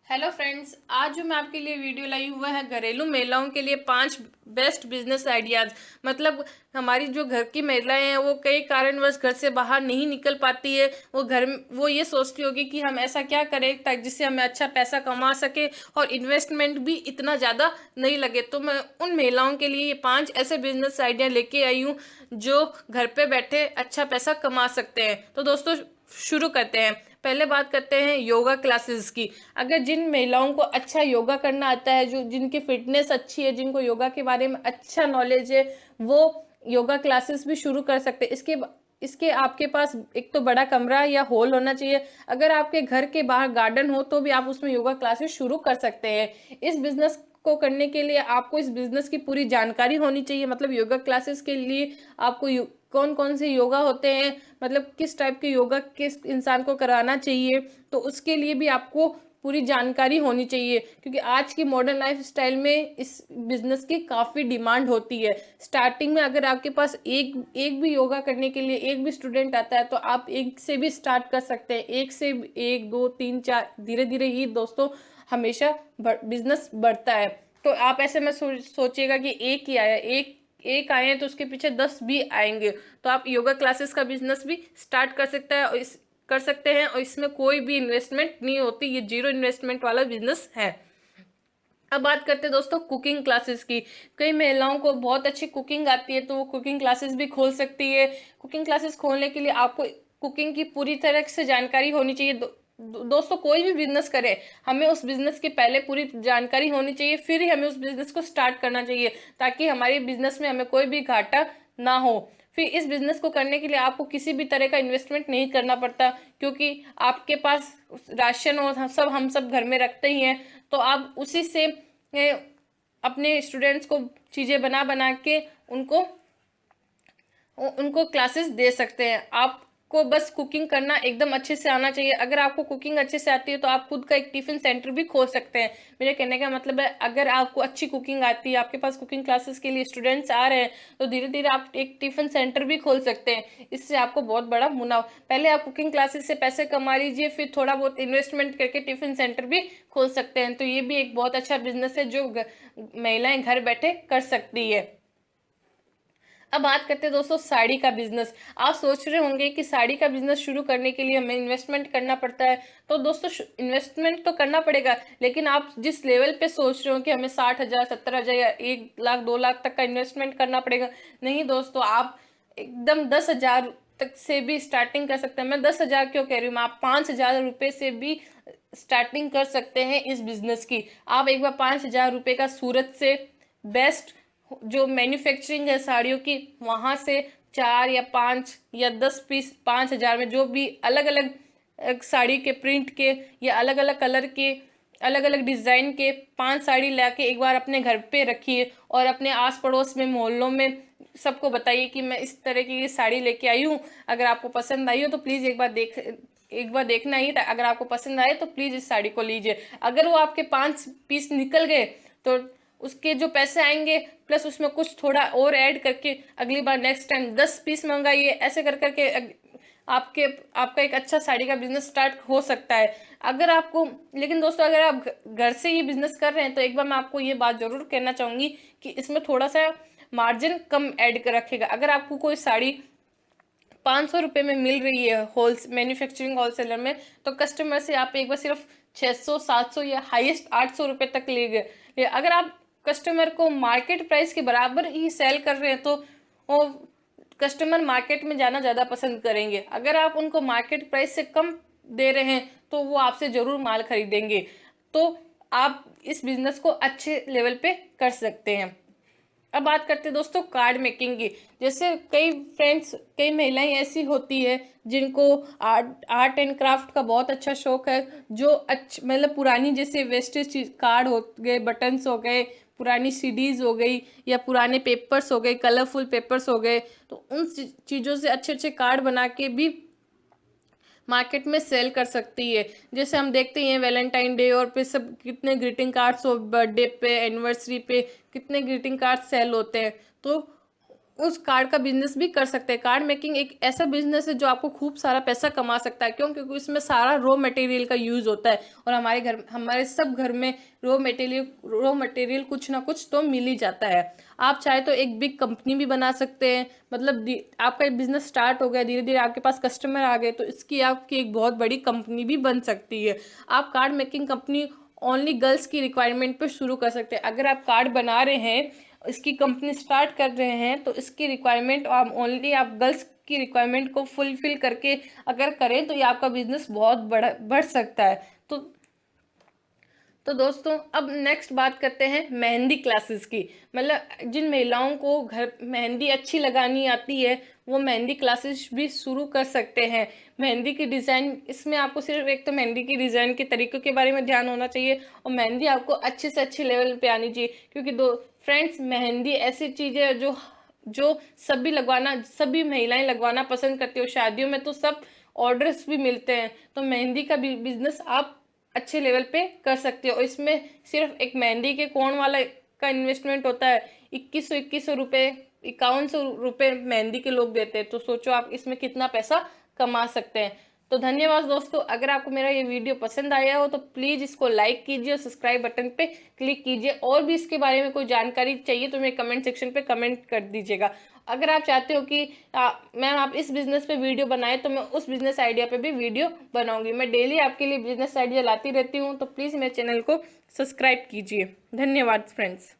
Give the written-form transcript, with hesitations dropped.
Hello friends, आज जो मैं आपके लिए वीडियो लाई हुआ है घरेलू महिलाओं के लिए 5 बेस्ट बिजनेस आइडियाज। मतलब हमारी जो घर की महिलाएं हैं वो कई कारणवश घर से बाहर नहीं निकल पाती है। वो घर में वो ये सोचती होगी कि हम ऐसा क्या करें ताकि जिससे हमें अच्छा पैसा कमा सके और इन्वेस्टमेंट भी इतना ज़्यादा नहीं लगे। तो मैं उन महिलाओं के लिए ये 5 ऐसे बिजनेस आइडिया लेके आई हूँ जो घर पे बैठे अच्छा पैसा कमा सकते हैं। तो दोस्तों, शुरू करते हैं। पहले बात करते हैं योगा क्लासेस की। अगर जिन महिलाओं को अच्छा योगा करना आता है, जो जिनकी फिटनेस अच्छी है, जिनको योगा के बारे में अच्छा नॉलेज है, वो योगा क्लासेस भी शुरू कर सकते हैं। इसके आपके पास एक तो बड़ा कमरा या हॉल होना चाहिए। अगर आपके घर के बाहर गार्डन हो तो भी आप उसमें योगा क्लासेस शुरू कर सकते हैं। इस बिजनेस को करने के लिए आपको इस बिजनेस की पूरी जानकारी होनी चाहिए। मतलब योगा क्लासेस के लिए आपको कौन कौन से योगा होते हैं, मतलब किस टाइप के योगा किस इंसान को कराना चाहिए, तो उसके लिए भी आपको पूरी जानकारी होनी चाहिए। क्योंकि आज की मॉडर्न लाइफ स्टाइल में इस बिजनेस की काफ़ी डिमांड होती है। स्टार्टिंग में अगर आपके पास एक एक भी योगा करने के लिए एक भी स्टूडेंट आता है तो आप एक से भी स्टार्ट कर सकते हैं। एक से एक, दो, तीन, चार, धीरे धीरे ही दोस्तों हमेशा बिजनेस बढ़ता है। तो आप ऐसे में सोचिएगा कि एक ही आया, एक एक आए हैं तो उसके पीछे 10 भी आएंगे। तो आप योगा क्लासेस का बिजनेस भी स्टार्ट कर सकते हैं कर सकते हैं, और इसमें कोई भी इन्वेस्टमेंट नहीं होती। ये जीरो इन्वेस्टमेंट वाला बिजनेस है। अब बात करते हैं दोस्तों कुकिंग क्लासेस की। कई महिलाओं को बहुत अच्छी कुकिंग आती है तो वो कुकिंग क्लासेस भी खोल सकती है। कुकिंग क्लासेस खोलने के लिए आपको कुकिंग की पूरी तरह से जानकारी होनी चाहिए। दोस्तों, कोई भी बिजनेस करें, हमें उस बिजनेस की पहले पूरी जानकारी होनी चाहिए, फिर ही हमें उस बिजनेस को स्टार्ट करना चाहिए, ताकि हमारे बिजनेस में हमें कोई भी घाटा ना हो। फिर इस बिजनेस को करने के लिए आपको किसी भी तरह का इन्वेस्टमेंट नहीं करना पड़ता, क्योंकि आपके पास राशन और हम सब घर में रखते ही हैं। तो आप उसी से अपने स्टूडेंट्स को चीज़ें बना बना के उनको उनको क्लासेस दे सकते हैं। आपको बस कुकिंग करना एकदम अच्छे से आना चाहिए। अगर आपको कुकिंग अच्छे से आती है तो आप खुद का एक टिफिन सेंटर भी खोल सकते हैं। मेरे कहने का मतलब है, अगर आपको अच्छी कुकिंग आती है, आपके पास कुकिंग क्लासेस के लिए स्टूडेंट्स आ रहे हैं, तो धीरे धीरे आप एक टिफिन सेंटर भी खोल सकते हैं। इससे आपको बहुत बड़ा मुनाफा, पहले आप कुकिंग क्लासेस से पैसे कमा लीजिए, फिर थोड़ा बहुत इन्वेस्टमेंट करके टिफिन सेंटर भी खोल सकते हैं। तो ये भी एक बहुत अच्छा बिजनेस है जो महिलाएं घर बैठे कर सकती है। अब बात करते हैं दोस्तों साड़ी का बिजनेस। आप सोच रहे होंगे कि साड़ी का बिजनेस शुरू करने के लिए हमें इन्वेस्टमेंट करना पड़ता है। तो दोस्तों, इन्वेस्टमेंट तो करना पड़ेगा, लेकिन आप जिस लेवल पे सोच रहे हो कि हमें 60,000, 70,000 या 1 लाख, 2 लाख तक का इन्वेस्टमेंट करना पड़ेगा, नहीं दोस्तों, आप एकदम 10,000 तक से भी स्टार्टिंग कर सकते हैं। मैं 10,000 क्यों कह रही हूँ, आप 5,000 रुपये से भी स्टार्टिंग कर सकते हैं इस बिजनेस की। आप एक बार 5,000 रुपये का सूरत से बेस्ट जो मैन्युफैक्चरिंग है साड़ियों की, वहां से 4 या 5 या 10 पीस 5,000 में, जो भी अलग अलग साड़ी के प्रिंट के या अलग अलग कलर के अलग अलग डिजाइन के 5 साड़ी लाके एक बार अपने घर पे रखिए और अपने आस पड़ोस में, मोहल्लों में सबको बताइए कि मैं इस तरह की साड़ी लेके आई हूँ। अगर आपको पसंद आई हो तो प्लीज़ एक बार देखना ही था। अगर आपको पसंद आए तो प्लीज़ इस साड़ी को लीजिए। अगर वो आपके 5 पीस निकल गए तो उसके जो पैसे आएंगे प्लस उसमें कुछ थोड़ा और ऐड करके अगली बार नेक्स्ट टाइम 10 पीस मंगाइए। ऐसे कर करके आपके आपका एक अच्छा साड़ी का बिजनेस स्टार्ट हो सकता है। अगर आपको, लेकिन दोस्तों, अगर आप घर से ही बिजनेस कर रहे हैं तो एक बार मैं आपको ये बात जरूर कहना चाहूंगी कि इसमें थोड़ा सा मार्जिन कम ऐड कर रखेगा। अगर आपको कोई साड़ी 500 रुपये में मिल रही है होल मैन्युफैक्चरिंग होलसेलर में, तो कस्टमर से आप एक बार सिर्फ 600, 700 या हाईएस्ट 800 रुपये तक ले गए। अगर आप कस्टमर को मार्केट प्राइस के बराबर ही सेल कर रहे हैं तो वो कस्टमर मार्केट में जाना ज़्यादा पसंद करेंगे। अगर आप उनको मार्केट प्राइस से कम दे रहे हैं तो वो आपसे ज़रूर माल खरीदेंगे। तो आप इस बिजनेस को अच्छे लेवल पे कर सकते हैं। अब बात करते हैं दोस्तों कार्ड मेकिंग की। जैसे कई महिलाएं ऐसी होती है जिनको आर्ट एंड क्राफ्ट का बहुत अच्छा शौक है, जो मतलब पुरानी जैसे वेस्टेज कार्ड हो गए, बटन्स हो गए, पुरानी सीडीज हो गई या पुराने पेपर्स हो गए, कलरफुल पेपर्स हो गए, तो उन चीज़ों से अच्छे अच्छे कार्ड बना के भी मार्केट में सेल कर सकती है। जैसे हम देखते हैं वैलेंटाइन डे और पे सब कितने ग्रीटिंग कार्ड्स हो, बर्थडे पे, एनिवर्सरी पे कितने ग्रीटिंग कार्ड सेल होते हैं। तो उस कार्ड का बिजनेस भी कर सकते हैं। कार्ड मेकिंग एक ऐसा बिजनेस है जो आपको खूब सारा पैसा कमा सकता है। क्यों? क्योंकि इसमें सारा रॉ मटेरियल का यूज़ होता है और हमारे सब घर में रॉ मटेरियल कुछ ना कुछ तो मिल ही जाता है। आप चाहे तो एक बिग कंपनी भी बना सकते हैं। मतलब आपका एक बिजनेस स्टार्ट हो गया, धीरे धीरे आपके पास कस्टमर आ गए, तो इसकी आपकी एक बहुत बड़ी कंपनी भी बन सकती है। आप card making company only girls की रिक्वायरमेंट पर शुरू कर सकते हैं। अगर आप कार्ड बना रहे हैं, इसकी कंपनी स्टार्ट कर रहे हैं, तो इसकी रिक्वायरमेंट आप गर्ल्स की रिक्वायरमेंट को फुलफिल करके अगर करें तो ये आपका बिजनेस बहुत बड़ा बढ़ सकता है। तो दोस्तों, अब नेक्स्ट बात करते हैं मेहंदी क्लासेस की। मतलब जिन महिलाओं को घर मेहंदी अच्छी लगानी आती है, वो मेहंदी क्लासेस भी शुरू कर सकते हैं। मेहंदी की डिज़ाइन, इसमें आपको सिर्फ एक तो मेहंदी की डिज़ाइन के तरीकों के बारे में ध्यान होना चाहिए और मेहंदी आपको अच्छे से अच्छे लेवल पे आनी चाहिए। क्योंकि फ्रेंड्स, मेहंदी ऐसी चीज़ है जो जो सभी महिलाएं लगवाना पसंद करती हो। शादियों में तो सब ऑर्डर्स भी मिलते हैं, तो मेहंदी का बिजनेस आप अच्छे लेवल पे कर सकते हो। इसमें सिर्फ एक मेहंदी के कोन वाला का इन्वेस्टमेंट होता है 2100 रुपये, 5100 रुपये मेहंदी के लोग देते हैं। तो सोचो आप इसमें कितना पैसा कमा सकते हैं। तो धन्यवाद दोस्तों। अगर आपको मेरा ये वीडियो पसंद आया हो तो प्लीज़ इसको लाइक कीजिए और सब्सक्राइब बटन पे क्लिक कीजिए। और भी इसके बारे में कोई जानकारी चाहिए तो मेरे कमेंट सेक्शन पे कमेंट कर दीजिएगा। अगर आप चाहते हो कि मैम आप इस बिज़नेस पे वीडियो बनाए, तो मैं उस बिज़नेस आइडिया पे भी वीडियो बनाऊंगी। मैं डेली आपके लिए बिज़नेस आइडिया लाती रहती हूँ, तो प्लीज़ मेरे चैनल को सब्सक्राइब कीजिए। धन्यवाद फ्रेंड्स।